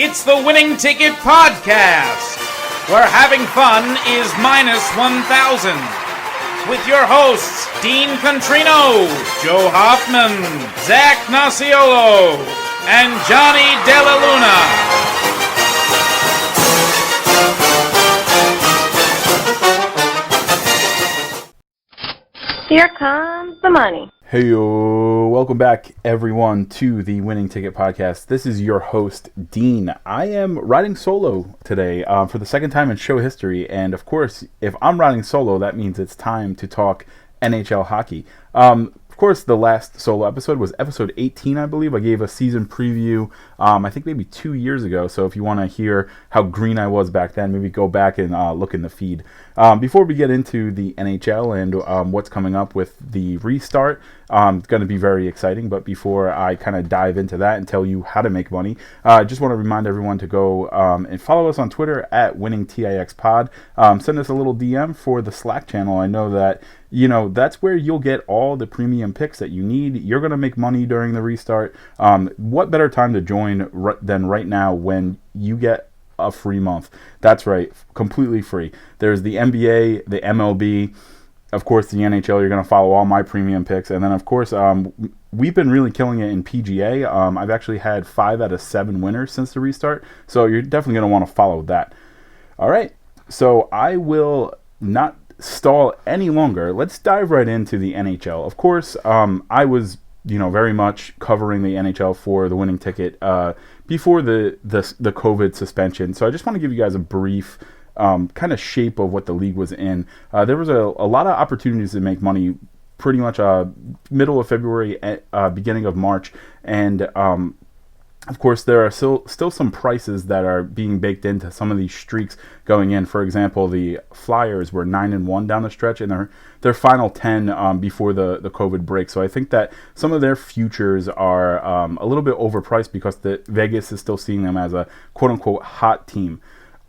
It's the Winning Ticket Podcast, where having fun is minus 1,000. With your hosts, Dean Contrino, Joe Hoffman, Zach Nasiolo, and Johnny Della Luna. Here comes the money. Hey, yo, welcome back, everyone, to the Winning Ticket Podcast. This is your host, Dean. I am riding solo today for the second time in show history. And, of course, if I'm riding solo, that means it's time to talk NHL hockey. Of course, the last solo episode was episode 18, I believe. I gave a season preview, I think maybe 2 years ago. So if you want to hear how green I was back then, maybe go back and look in the feed. Before we get into the NHL and what's coming up with the restart, it's going to be very exciting. But before I kind of dive into that and tell you how to make money, I just want to remind everyone to go and follow us on Twitter at WinningTIXPod. Send us a little DM for the Slack channel. I know that, you know, that's where you'll get all the premium picks that you need. You're going to make money during the restart. What better time to join than right now when you get a free month? That's right, completely free. There's the NBA, the MLB, of course the NHL. You're going to follow all my premium picks, and then of course we've been really killing it in PGA. I've actually had 5 out of 7 winners since the restart, so you're definitely going to want to follow that. All right, so I will not stall any longer. Let's dive right into the NHL. Of course, I was very much covering the NHL for the Winning Ticket before the COVID suspension. So I just want to give you guys a brief kind of shape of what the league was in. There was a lot of opportunities to make money pretty much middle of February, beginning of March, and of course, there are still some prices that are being baked into some of these streaks going in. For example, the Flyers were 9-1 down the stretch in their final 10 before the COVID break. So I think that some of their futures are a little bit overpriced because the Vegas is still seeing them as a quote-unquote hot team.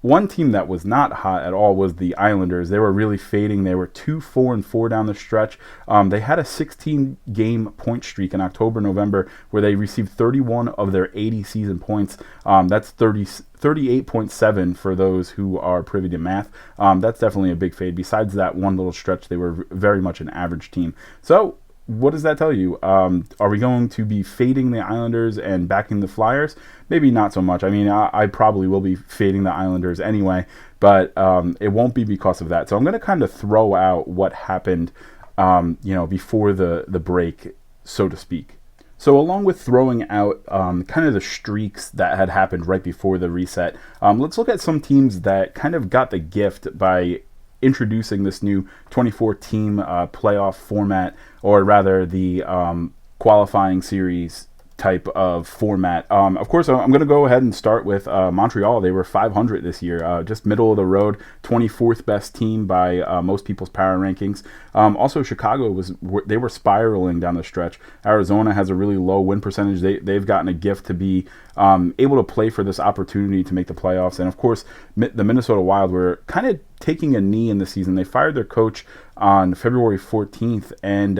One team that was not hot at all was the Islanders. They were really fading. They were 2-4-4 down the stretch. They had a 16-game point streak in October, November, where they received 31 of their 80 season points. That's 38.7 for those who are privy to math. That's definitely a big fade. Besides that one little stretch, they were very much an average team. So what does that tell you? Are we going to be fading the Islanders and backing the Flyers? Maybe not so much. I mean, I probably will be fading the Islanders anyway, but it won't be because of that. So I'm going to kind of throw out what happened, before the break, so to speak. So along with throwing out kind of the streaks that had happened right before the reset, let's look at some teams that kind of got the gift by introducing this new 24-team playoff format, or rather the qualifying series type of format. Of course, I'm going to go ahead and start with Montreal. They were 500 this year, just middle of the road, 24th best team by most people's power rankings. Also, Chicago they were spiraling down the stretch. Arizona has a really low win percentage. They've gotten a gift to be able to play for this opportunity to make the playoffs. And of course, the Minnesota Wild were kind of taking a knee in the season. They fired their coach on February 14th, and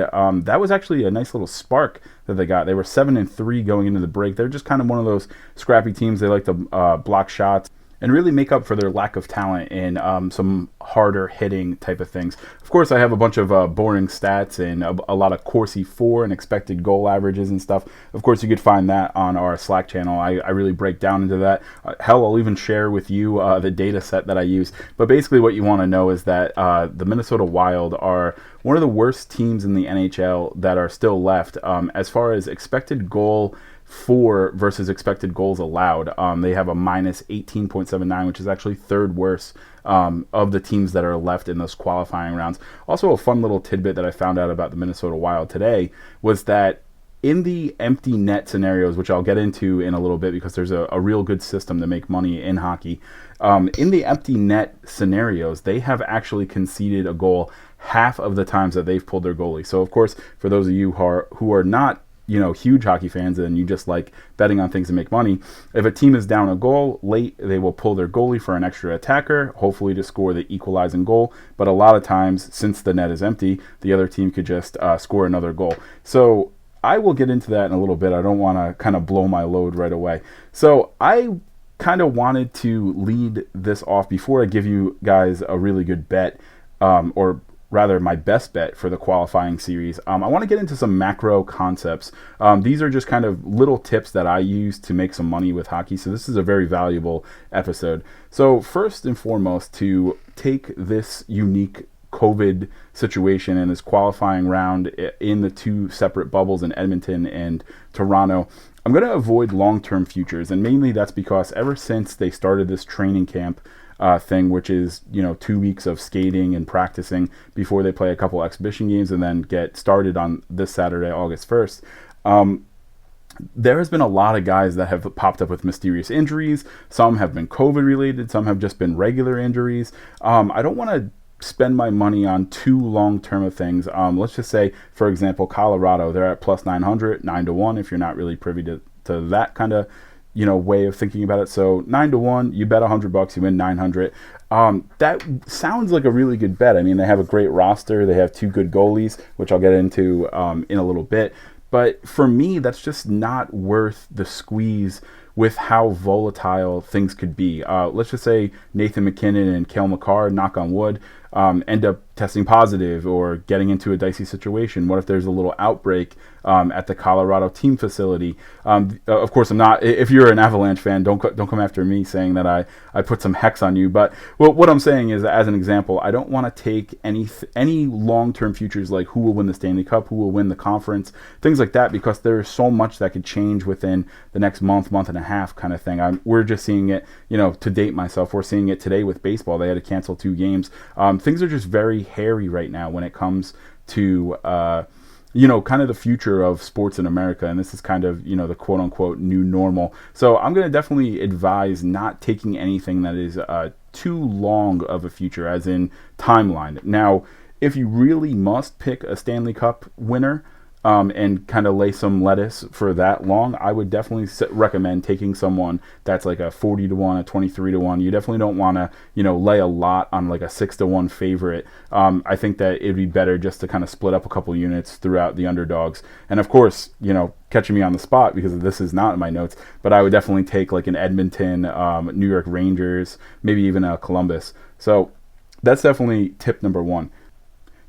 that was actually a nice little spark that they got. They were 7-3 going into the break. They're just kind of one of those scrappy teams. They like to block shots and really make up for their lack of talent in some harder hitting type of things. Of course, I have a bunch of boring stats and a lot of Corsi for and expected goal averages and stuff. Of course, you could find that on our Slack channel. I really break down into that. Hell, I'll even share with you the data set that I use. But basically what you want to know is that the Minnesota Wild are one of the worst teams in the NHL that are still left as far as expected goal for versus expected goals allowed. They have a minus 18.79, which is actually third worst of the teams that are left in those qualifying rounds. Also, a fun little tidbit that I found out about the Minnesota Wild today was that in the empty net scenarios, which I'll get into in a little bit because there's a real good system to make money in hockey, in the empty net scenarios, they have actually conceded a goal half of the times that they've pulled their goalie. So, of course, for those of you who are not huge hockey fans and you just like betting on things to make money, if a team is down a goal late, they will pull their goalie for an extra attacker, hopefully to score the equalizing goal. But a lot of times, since the net is empty, the other team could just score another goal. So I will get into that in a little bit. I don't want to kind of blow my load right away. So I kind of wanted to lead this off before I give you guys a really good bet, or rather my best bet for the qualifying series. I want to get into some macro concepts. These are just kind of little tips that I use to make some money with hockey, so this is a very valuable episode. So first and foremost, to take this unique COVID situation and this qualifying round in the two separate bubbles in Edmonton and Toronto, I'm going to avoid long-term futures, and mainly that's because ever since they started this training camp thing, which is 2 weeks of skating and practicing before they play a couple exhibition games and then get started on this Saturday, August 1st, there has been a lot of guys that have popped up with mysterious injuries. Some have been COVID related, some have just been regular injuries. I don't want to spend my money on too long-term of things. Let's just say, for example, Colorado, they're at plus 900, 9-1 if you're not really privy to that kind of way of thinking about it. So 9-1, you bet $100, you win 900. That sounds like a really good bet. I mean, they have a great roster, they have two good goalies, which I'll get into in a little bit. But for me, that's just not worth the squeeze with how volatile things could be. Let's just say Nathan McKinnon and Cale Makar, knock on wood, end up testing positive or getting into a dicey situation. What if there's a little outbreak at the Colorado team facility? Of course, I'm not. If you're an Avalanche fan, don't come after me saying that I put some hex on you. But what I'm saying is, as an example, I don't want to take any long-term futures like who will win the Stanley Cup, who will win the conference, things like that, because there's so much that could change within the next month and a half kind of thing. We're just seeing it, to date myself, we're seeing it today with baseball. They had to cancel 2 games. Things are just very hairy right now when it comes to kind of the future of sports in America, and this is kind of the quote-unquote new normal. So I'm going to definitely advise not taking anything that is too long of a future, as in timeline. Now, if you really must pick a Stanley Cup winner and kind of lay some lettuce for that long, I would definitely recommend taking someone that's like a 40-1, a 23-1. You definitely don't want to, lay a lot on like a 6-1 favorite. I think that it'd be better just to kind of split up a couple units throughout the underdogs. And of course, catching me on the spot because this is not in my notes, but I would definitely take like an Edmonton, New York Rangers, maybe even a Columbus. So that's definitely tip number 1.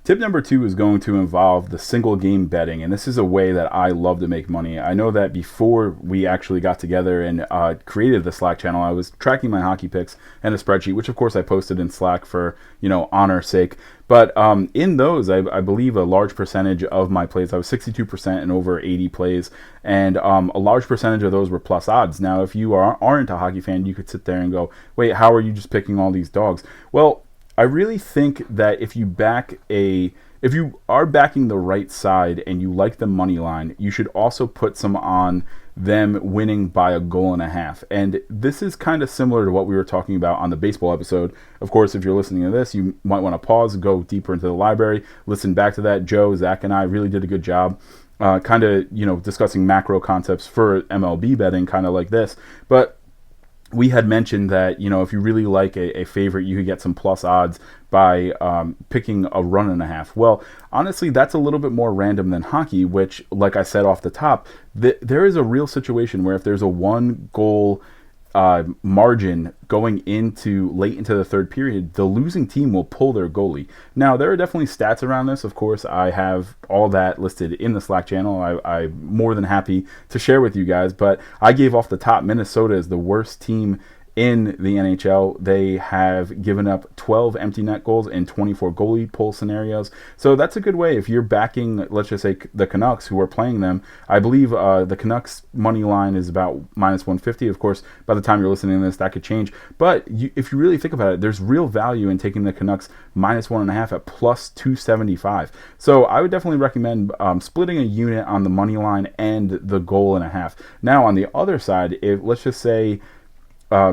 Tip number 2 is going to involve the single game betting, and this is a way that I love to make money. I know that before we actually got together and created the Slack channel, I was tracking my hockey picks and a spreadsheet, which of course I posted in Slack for, honor's sake. But in those, I believe a large percentage of my plays, I was 62% in over 80 plays, and a large percentage of those were plus odds. Now, if you aren't a hockey fan, you could sit there and go, wait, how are you just picking all these dogs? Well, I really think that if you are backing the right side and you like the money line, you should also put some on them winning by 1.5 goals. And this is kind of similar to what we were talking about on the baseball episode. Of course, if you're listening to this, you might want to pause, go deeper into the library, listen back to that. Joe, Zach, and I really did a good job kind of, discussing macro concepts for MLB betting, kind of like this. But we had mentioned that, if you really like a favorite, you could get some plus odds by picking a 1.5. Well, honestly, that's a little bit more random than hockey, which, like I said off the top, there is a real situation where if there's a 1-goal margin going late into the third period, the losing team will pull their goalie. Now, there are definitely stats around this. Of course, I have all that listed in the Slack channel. I'm more than happy to share with you guys, but I gave off the top Minnesota as the worst team in the NHL. They have given up 12 empty net goals and 24 goalie pull scenarios. So that's a good way if you're backing, let's just say, the Canucks, who are playing them. I believe the Canucks money line is about minus 150. Of course, by the time you're listening to this, that could change. But if you really think about it, there's real value in taking the Canucks minus 1.5 at plus 275. So I would definitely recommend splitting a unit on the money line and the 1.5 goals. Now, on the other side, let's just say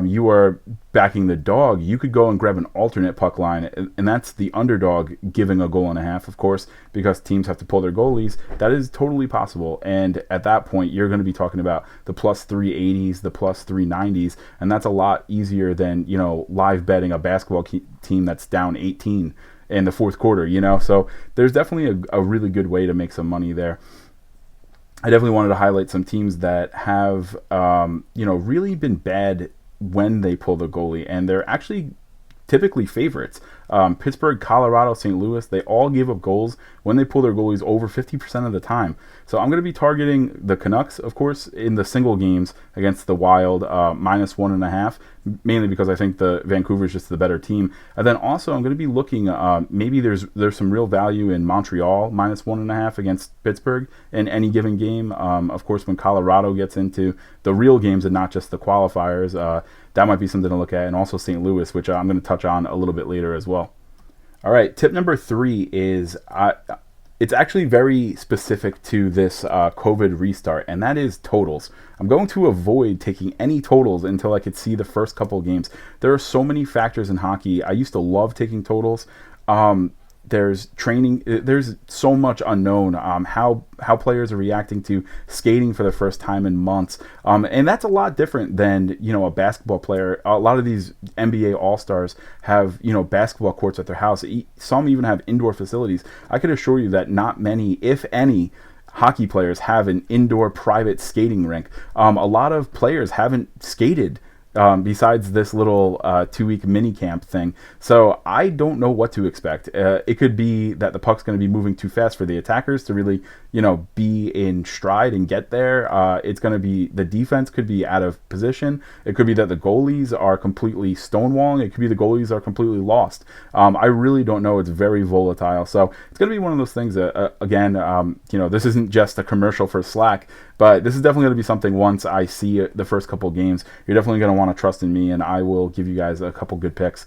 you are backing the dog, you could go and grab an alternate puck line, and that's the underdog giving 1.5 goals, of course, because teams have to pull their goalies. That is totally possible, and at that point, you're going to be talking about the plus 380s, the plus 390s, and that's a lot easier than, live betting a basketball team that's down 18 in the fourth quarter, So there's definitely a really good way to make some money there. I definitely wanted to highlight some teams that have, really been bad when they pull the goalie, and they're actually typically favorites. Pittsburgh, Colorado, St. Louis, they all give up goals when they pull their goalies over 50% of the time. So I'm going to be targeting the Canucks, of course, in the single games against the Wild, -1.5, mainly because I think the Vancouver is just the better team. And then also I'm going to be looking, maybe there's some real value in Montreal, -1.5 against Pittsburgh in any given game. Of course, when Colorado gets into the real games and not just the qualifiers, that might be something to look at. And also St. Louis, which I'm going to touch on a little bit later as well. All right, tip number 3 is it's actually very specific to this COVID restart, and that is totals. I'm going to avoid taking any totals until I could see the first couple games. There are so many factors in hockey. I used to love taking totals. There's training. There's so much unknown. How players are reacting to skating for the first time in months, and that's a lot different than a basketball player. A lot of these NBA All-Stars have basketball courts at their house. Some even have indoor facilities. I can assure you that not many, if any, hockey players have an indoor private skating rink. A lot of players haven't skated besides this little 2-week mini camp thing. So I don't know what to expect. It could be that the puck's going to be moving too fast for the attackers to really, be in stride and get there. It's going to be, the defense could be out of position. It could be that the goalies are completely stonewalling. It could be the goalies are completely lost. I really don't know. It's very volatile. So it's going to be one of those things that, again, this isn't just a commercial for Slack, but this is definitely going to be something once I see the first couple games. You're definitely going to want to trust in me, and I will give you guys a couple good picks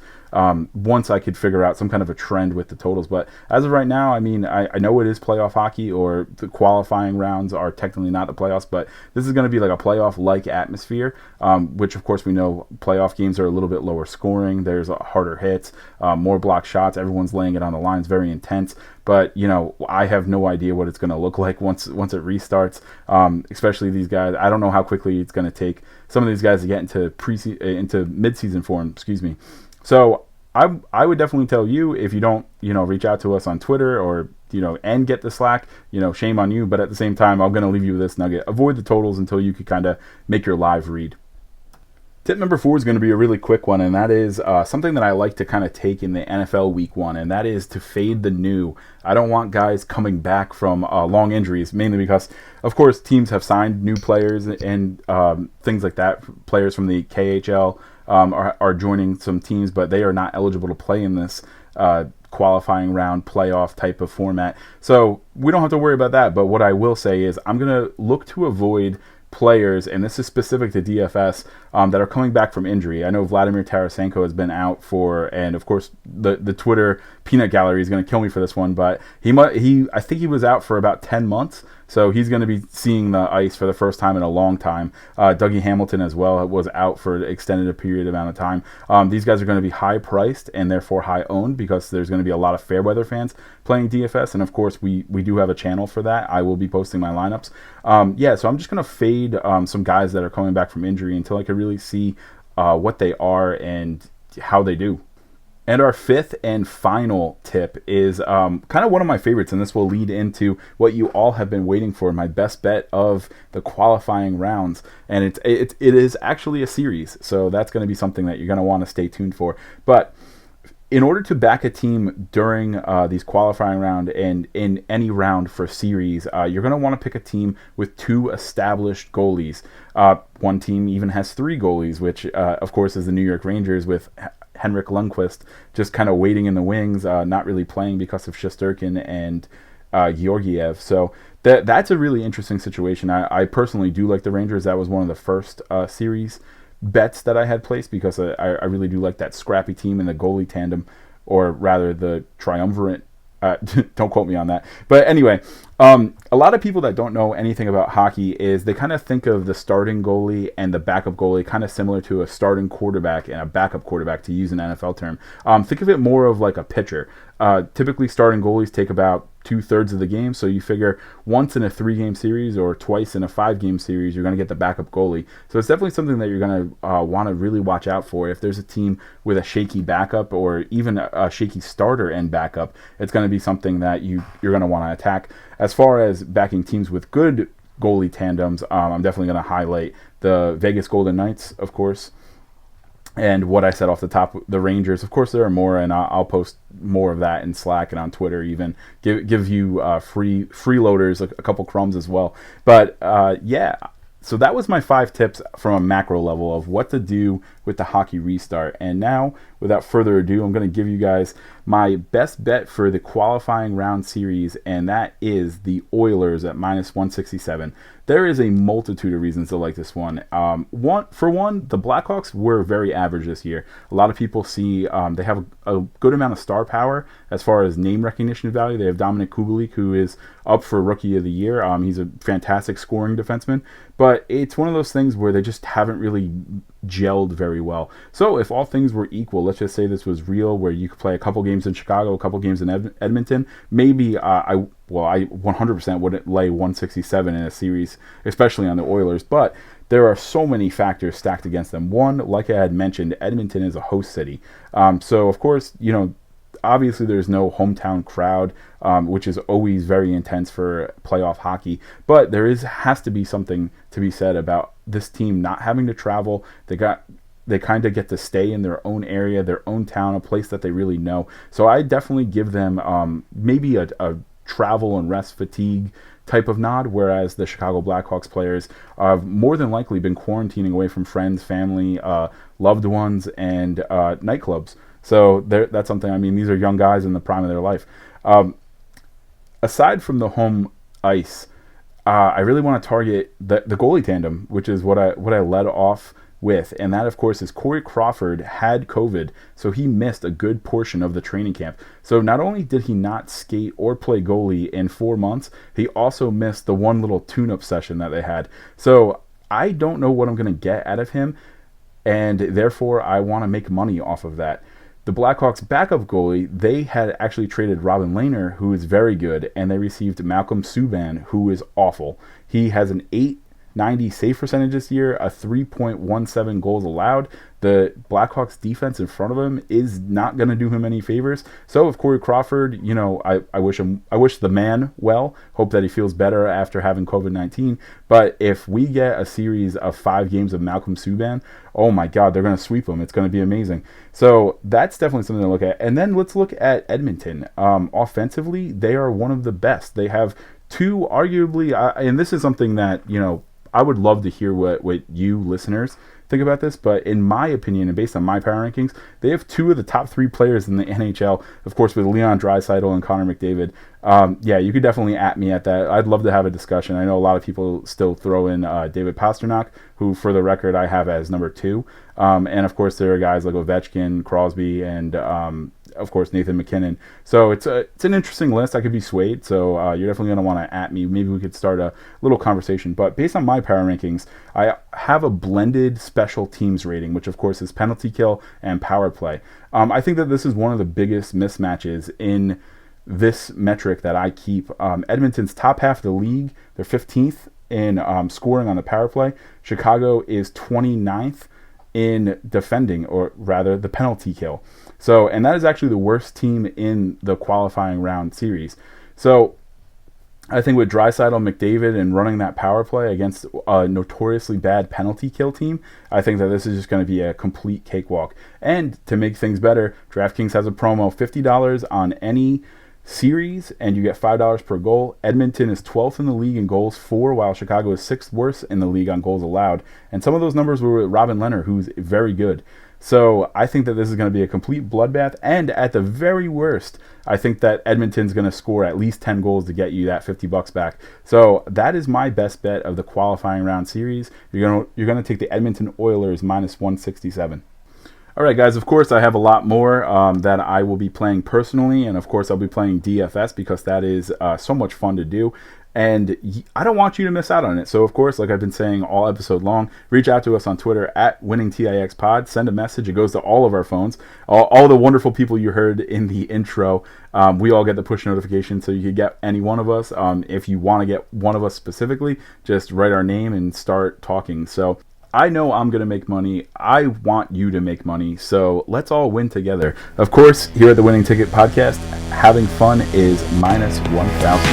once I could figure out some kind of a trend with the totals. But as of right now, I mean, I know it is playoff hockey, or the qualifying rounds are technically not the playoffs, but this is going to be like a playoff-like atmosphere, which of course we know playoff games are a little bit lower scoring. There's harder hits, more block shots. Everyone's laying it on the line. It's very intense. But I have no idea what it's going to look like once it restarts. Especially these guys. I don't know how quickly it's going to take some of these guys to get into mid-season form. Excuse me. So I would definitely tell you, if you don't reach out to us on Twitter or and get the Slack, shame on you. But at the same time, I'm going to leave you with this nugget: avoid the totals until you could kind of make your live read. Tip number 4 is going to be a really quick one, and that is something that I like to kind of take in the NFL Week 1, and that is to fade the new. I don't want guys coming back from long injuries, mainly because, of course, teams have signed new players and things like that. Players from the KHL are joining some teams, but they are not eligible to play in this qualifying round playoff type of format. So we don't have to worry about that, but what I will say is I'm going to look to avoid players, and this is specific to DFS, that are coming back from injury. I know Vladimir Tarasenko has been out for, and of course the Twitter peanut gallery is going to kill me for this one, but I think he was out for about 10 months, so he's going to be seeing the ice for the first time in a long time. Dougie Hamilton as well was out for an extended period amount of time. These guys are going to be high priced and therefore high owned, because there's going to be a lot of Fairweather fans playing DFS, and of course we do have a channel for that. I will be posting my lineups. So I'm just going to fade some guys that are coming back from injury until I can really see what they are and how they do. And our 5th and final tip is kind of one of my favorites, and this will lead into what you all have been waiting for, my best bet of the qualifying rounds. And it is actually a series, so that's going to be something that you're going to want to stay tuned for. But in order to back a team during these qualifying round and in any round for series, you're going to want to pick a team with 2 established goalies. One team even has 3 goalies, which of course is the New York Rangers, with Henrik Lundqvist just kind of waiting in the wings, not really playing because of Shesterkin and Georgiev. So that's a really interesting situation. I personally do like the Rangers. That was one of the first series bets that I had placed, because I really do like that scrappy team and the goalie tandem, or rather the triumvirate. Don't quote me on that. But anyway, a lot of people that don't know anything about hockey is they kind of think of the starting goalie and the backup goalie kind of similar to a starting quarterback and a backup quarterback, to use an NFL term. Think of it more of like a pitcher. Typically, starting goalies take about 2/3 of the game, so you figure once in a 3-game series or twice in a 5-game series, you're going to get the backup goalie. So it's definitely something that you're going to want to really watch out for. If there's a team with a shaky backup, or even a shaky starter and backup, it's going to be something that you're going to want to attack. As far as backing teams with good goalie tandems, I'm definitely going to highlight the Vegas Golden Knights, of course. And what I said off the top, the Rangers, of course, there are more, and I'll post more of that in Slack and on Twitter. Even give you freeloaders a couple crumbs as well. But yeah, so that was my 5 tips from a macro level of what to do with the hockey restart. And now, without further ado, I'm going to give you guys my best bet for the qualifying round series, and that is the Oilers at -167. There is a multitude of reasons to like this one. For one, the Blackhawks were very average this year. A lot of people see they have a good amount of star power as far as name recognition value. They have Dominik Kubalik, who is up for Rookie of the Year. He's a fantastic scoring defenseman, but it's one of those things where they just haven't really gelled very well. So if all things were equal, let's just say this was real, where you could play a couple games in Chicago, a couple games in Edmonton, maybe I 100% wouldn't lay 167 in a series, especially on the Oilers, but there are so many factors stacked against them. One, like I had mentioned, Edmonton is a host city. So of course, obviously there's no hometown crowd, which is always very intense for playoff hockey, but there has to be something to be said about this team not having to travel. They kind of get to stay in their own area, their own town, a place that they really know. So I definitely give them maybe a travel and rest fatigue type of nod, whereas the Chicago Blackhawks players have more than likely been quarantining away from friends, family, loved ones, and nightclubs. So that's something. I mean, these are young guys in the prime of their life. Aside from the home ice, I really want to target the goalie tandem, which is what I led off with, and that of course is Corey Crawford had COVID, so he missed a good portion of the training camp. So not only did he not skate or play goalie in 4 months, he also missed the one little tune-up session that they had. So I don't know what I'm going to get out of him, and therefore I want to make money off of that. The Blackhawks backup goalie, they had actually traded Robin Lehner, who is very good, and they received Malcolm Subban, who is awful. He has an 890 save percentage this year, a 3.17 goals allowed. The Blackhawks defense in front of him is not going to do him any favors. So if Corey Crawford, I wish the man well. Hope that he feels better after having COVID-19. But if we get a series of 5 games of Malcolm Subban, oh my God, they're going to sweep him. It's going to be amazing. So that's definitely something to look at. And then let's look at Edmonton. Offensively, they are one of the best. They have 2 arguably, and this is something that, I would love to hear what you listeners think about this, but in my opinion and based on my power rankings, they have 2 of the top 3 players in the NHL, of course, with Leon Draisaitl and Connor McDavid. Yeah, you could definitely at me at that. I'd love to have a discussion. I know a lot of people still throw in David Pastrnak, who, for the record, I have as number 2. And of course, there are guys like Ovechkin, Crosby, and of course, Nathan McKinnon. So it's an interesting list. I could be swayed. So you're definitely going to want to at me. Maybe we could start a little conversation. But based on my power rankings, I have a blended special teams rating, which of course is penalty kill and power play. I think that this is one of the biggest mismatches in this metric that I keep. Edmonton's top half of the league. They're 15th in scoring on the power play. Chicago is 29th in defending, or rather the penalty kill. So, and that is actually the worst team in the qualifying round series. So I think with Draisaitl, McDavid, and running that power play against a notoriously bad penalty kill team, I think that this is just going to be a complete cakewalk. And to make things better, DraftKings has a promo, $50 on any series, and you get $5 per goal. Edmonton is 12th in the league in goals for, while Chicago is 6th worst in the league on goals allowed. And some of those numbers were with Robin Lehner, who's very good. So I think that this is going to be a complete bloodbath, and at the very worst, I think that Edmonton's going to score at least 10 goals to get you that $50 back. So that is my best bet of the qualifying round series. You're going to take the Edmonton Oilers -167. All right, guys, of course, I have a lot more that I will be playing personally, and of course, I'll be playing DFS because that is so much fun to do. And I don't want you to miss out on it. So, of course, like I've been saying all episode long, reach out to us on Twitter at WinningTIXPod. Send a message. It goes to all of our phones. All the wonderful people you heard in the intro, we all get the push notification, so you could get any one of us. If you want to get one of us specifically, just write our name and start talking. So I know I'm going to make money. I want you to make money. So let's all win together. Of course, here at the Winning Ticket Podcast, having fun is -1000.